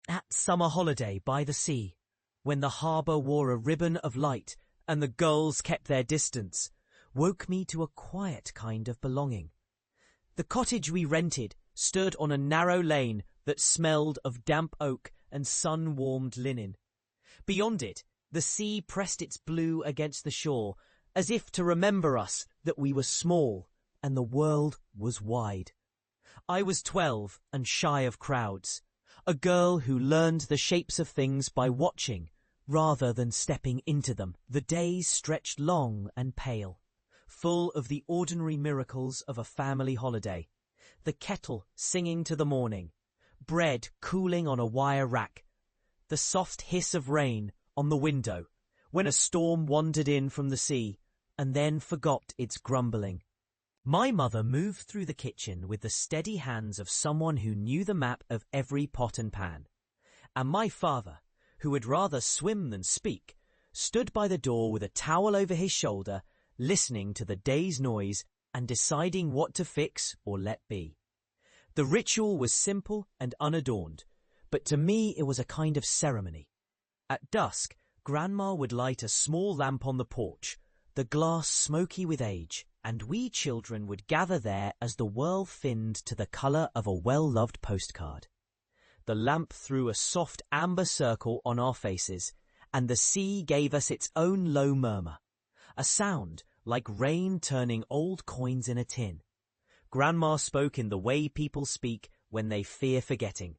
That summer holiday by the sea, when the harbour wore a ribbon of light and the gulls kept their distance, woke me to a quiet kind of belonging. The cottage we rented stood on a narrow lane that smelled of damp oak and sun-warmed linen. Beyond it, the sea pressed its blue against the shore, as if to remember us that we were small and the world was wide. I was 12 and shy of crowds, a girl who learned the shapes of things by watching rather than stepping into them. The days stretched long and pale, full of the ordinary miracles of a family holiday. The kettle singing to the morning, bread cooling on a wire rack, the soft hiss of rain on the window when a storm wandered in from the sea and then forgot its grumbling. My mother moved through the kitchen with the steady hands of someone who knew the map of every pot and pan. And my father, who would rather swim than speak, stood by the door with a towel over his shoulder, listening to the day's noise and deciding what to fix or let be. The ritual was simple and unadorned, but to me it was a kind of ceremony. At dusk, Grandma would light a small lamp on the porch, the glass smoky with age, and we children would gather there as the world thinned to the colour of a well-loved postcard. The lamp threw a soft amber circle on our faces, and the sea gave us its own low murmur, a sound like rain turning old coins in a tin. Grandma spoke in the way people speak when they fear forgetting,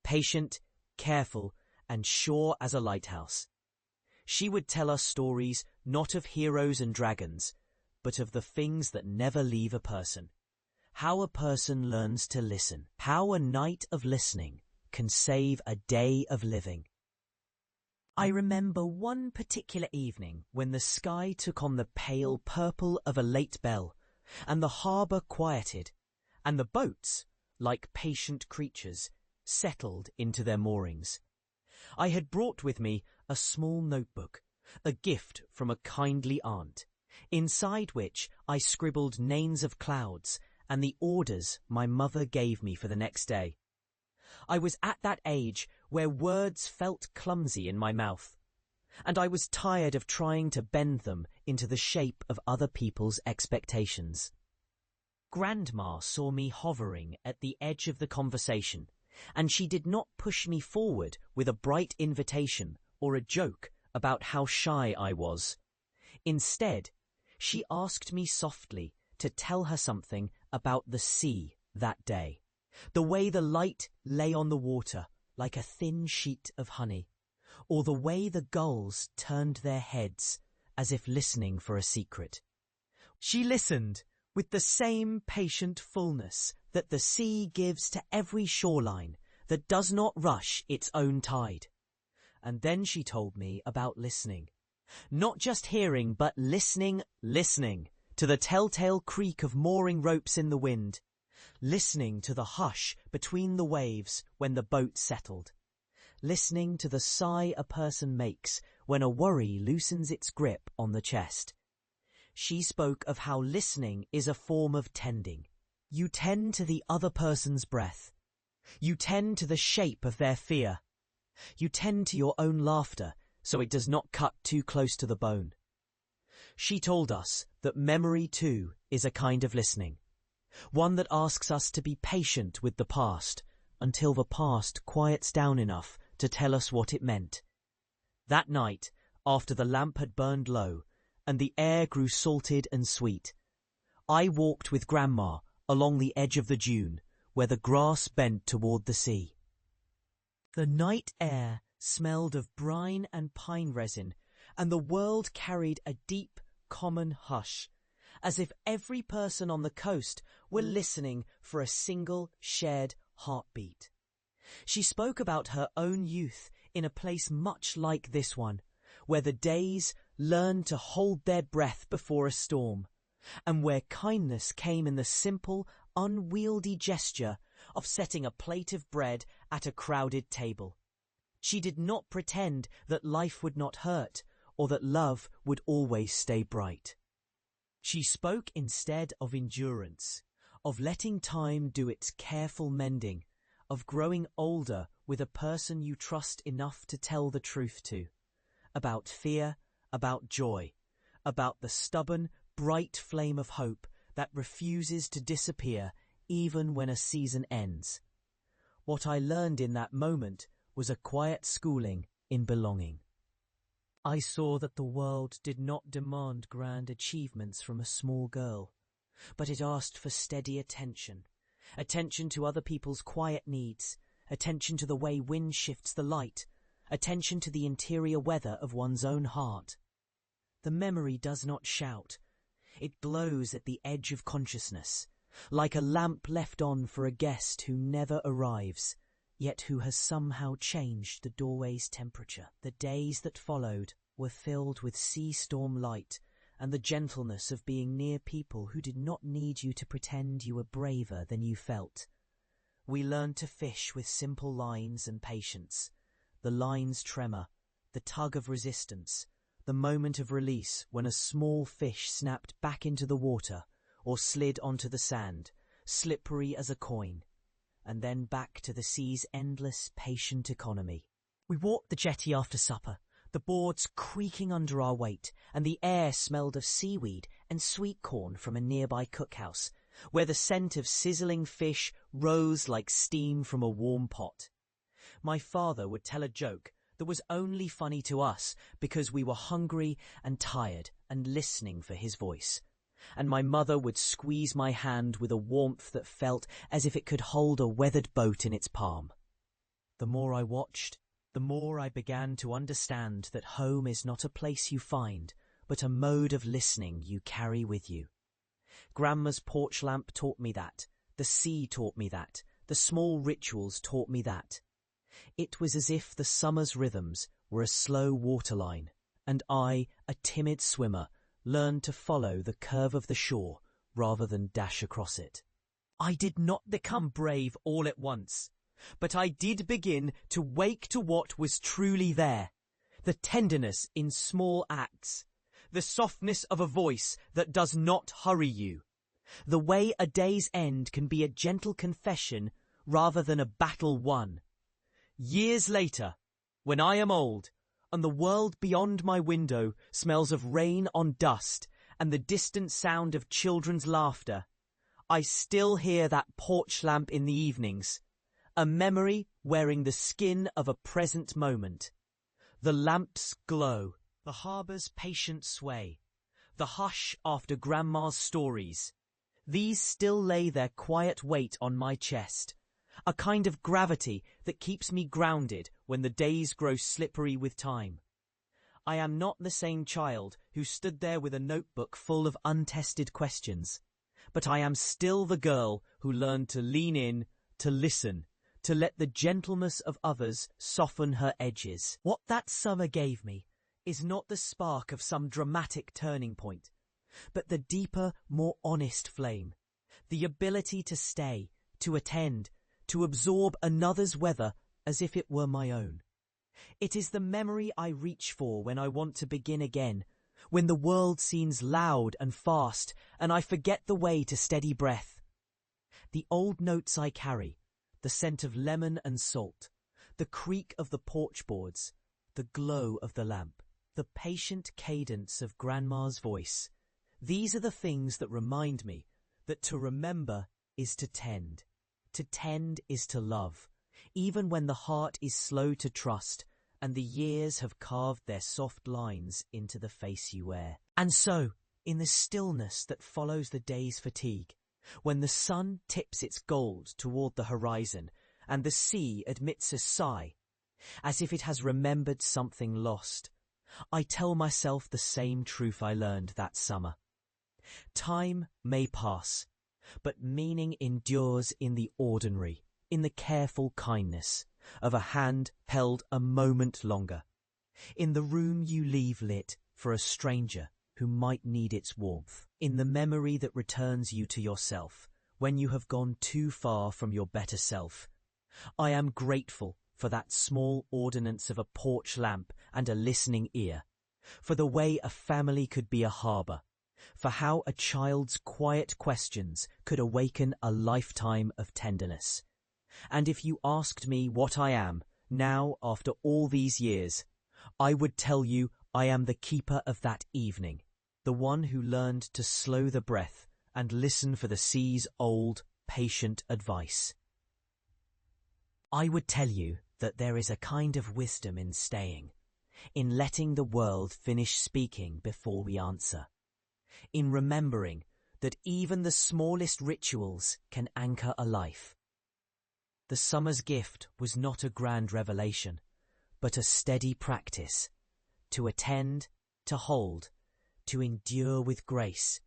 patient, careful, and sure as a lighthouse. She would tell us stories not of heroes and dragons, but of the things that never leave a person. How a person learns to listen. How a night of listening can save a day of living. I remember one particular evening when the sky took on the pale purple of a late bell, and the harbour quieted, and the boats, like patient creatures, settled into their moorings. I had brought with me a small notebook, a gift from a kindly aunt, inside which I scribbled names of clouds and the orders my mother gave me for the next day. I was at that age where words felt clumsy in my mouth, and I was tired of trying to bend them into the shape of other people's expectations. Grandma saw me hovering at the edge of the conversation, and she did not push me forward with a bright invitation or a joke about how shy I was. Instead, she asked me softly to tell her something about the sea that day, the way the light lay on the water like a thin sheet of honey, or the way the gulls turned their heads as if listening for a secret. She listened with the same patient fullness that the sea gives to every shoreline that does not rush its own tide. And then she told me about listening. Not just hearing, but listening to the telltale creak of mooring ropes in the wind, listening to the hush between the waves when the boat settled, listening to the sigh a person makes when a worry loosens its grip on the chest. She spoke of how listening is a form of tending. You tend to the other person's breath. You tend to the shape of their fear. You tend to your own laughter so it does not cut too close to the bone. She told us that memory too is a kind of listening, one that asks us to be patient with the past until the past quiets down enough to tell us what it meant. That night, after the lamp had burned low and the air grew salted and sweet, I walked with Grandma along the edge of the dune where the grass bent toward the sea. The night air smelled of brine and pine resin, and the world carried a deep, common hush, as if every person on the coast were listening for a single shared heartbeat. She spoke about her own youth in a place much like this one, where the days learned to hold their breath before a storm, and where kindness came in the simple, unwieldy gesture of setting a plate of bread at a crowded table. She did not pretend that life would not hurt or that love would always stay bright. She spoke instead of endurance, of letting time do its careful mending, of growing older with a person you trust enough to tell the truth to. About fear, about joy, about the stubborn, bright flame of hope that refuses to disappear even when a season ends. What I learned in that moment was a quiet schooling in belonging. I saw that the world did not demand grand achievements from a small girl, but it asked for steady attention, attention to other people's quiet needs, attention to the way wind shifts the light, attention to the interior weather of one's own heart. The memory does not shout. It glows at the edge of consciousness, like a lamp left on for a guest who never arrives, yet who has somehow changed the doorway's temperature. The days that followed were filled with sea storm light and the gentleness of being near people who did not need you to pretend you were braver than you felt. We learned to fish with simple lines and patience, the line's tremor, the tug of resistance, the moment of release when a small fish snapped back into the water or slid onto the sand, slippery as a coin, and then back to the sea's endless, patient economy. We walked the jetty after supper, the boards creaking under our weight, and the air smelled of seaweed and sweet corn from a nearby cookhouse, where the scent of sizzling fish rose like steam from a warm pot. My father would tell a joke that was only funny to us because we were hungry and tired and listening for his voice. And my mother would squeeze my hand with a warmth that felt as if it could hold a weathered boat in its palm. The more I watched, the more I began to understand that home is not a place you find, but a mode of listening you carry with you. Grandma's porch lamp taught me that, the sea taught me that, the small rituals taught me that. It was as if the summer's rhythms were a slow waterline, and I, a timid swimmer, learned to follow the curve of the shore rather than dash across it. I did not become brave all at once, but I did begin to wake to what was truly there, the tenderness in small acts, the softness of a voice that does not hurry you, the way a day's end can be a gentle confession rather than a battle won. Years later, when I am old, and the world beyond my window smells of rain on dust and the distant sound of children's laughter, I still hear that porch lamp in the evenings, a memory wearing the skin of a present moment. The lamp's glow, the harbour's patient sway, the hush after Grandma's stories. These still lay their quiet weight on my chest, a kind of gravity that keeps me grounded when the days grow slippery with time. I am not the same child who stood there with a notebook full of untested questions, but I am still the girl who learned to lean in, to listen, to let the gentleness of others soften her edges. What that summer gave me is not the spark of some dramatic turning point, but the deeper, more honest flame, the ability to stay, to attend, to absorb another's weather as if it were my own. It is the memory I reach for when I want to begin again, when the world seems loud and fast and I forget the way to steady breath. The old notes I carry, the scent of lemon and salt, the creak of the porch boards, the glow of the lamp, the patient cadence of Grandma's voice. These are the things that remind me that to remember is to tend. To tend is to love, even when the heart is slow to trust and the years have carved their soft lines into the face you wear. And so, in the stillness that follows the day's fatigue, when the sun tips its gold toward the horizon and the sea admits a sigh, as if it has remembered something lost, I tell myself the same truth I learned that summer. Time may pass, but meaning endures in the ordinary, in the careful kindness of a hand held a moment longer, in the room you leave lit for a stranger who might need its warmth, in the memory that returns you to yourself when you have gone too far from your better self. I am grateful for that small ordinance of a porch lamp and a listening ear, for the way a family could be a harbour, for how a child's quiet questions could awaken a lifetime of tenderness. And if you asked me what I am, Now, after all these years, I would tell you I am the keeper of that evening, the one who learned to slow the breath and listen for the sea's old, patient advice. I would tell you that there is a kind of wisdom in staying, in letting the world finish speaking before we answer, in remembering that even the smallest rituals can anchor a life. The summer's gift was not a grand revelation, but a steady practice, to attend, to hold, to endure with grace,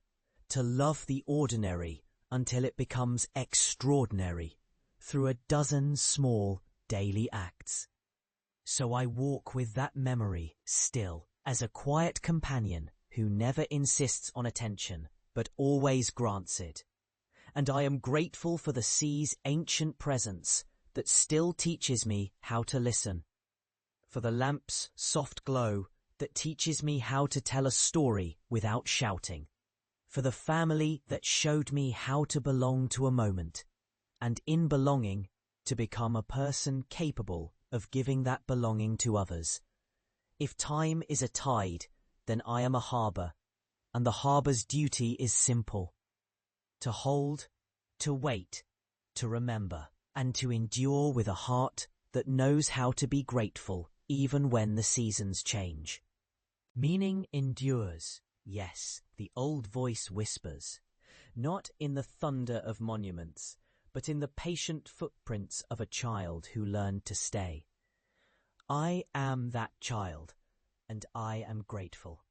to love the ordinary until it becomes extraordinary through a dozen small daily acts. So I walk with that memory still as a quiet companion who never insists on attention but always grants it. And I am grateful for the sea's ancient presence that still teaches me how to listen, for the lamp's soft glow that teaches me how to tell a story without shouting, for the family that showed me how to belong to a moment, and in belonging to become a person capable of giving that belonging to others. If time is a tide, then I am a harbour, and the harbour's duty is simple: to hold, to wait, to remember, and to endure with a heart that knows how to be grateful even when the seasons change. Meaning endures, yes, the old voice whispers, not in the thunder of monuments, but in the patient footprints of a child who learned to stay. I am that child, and I am grateful.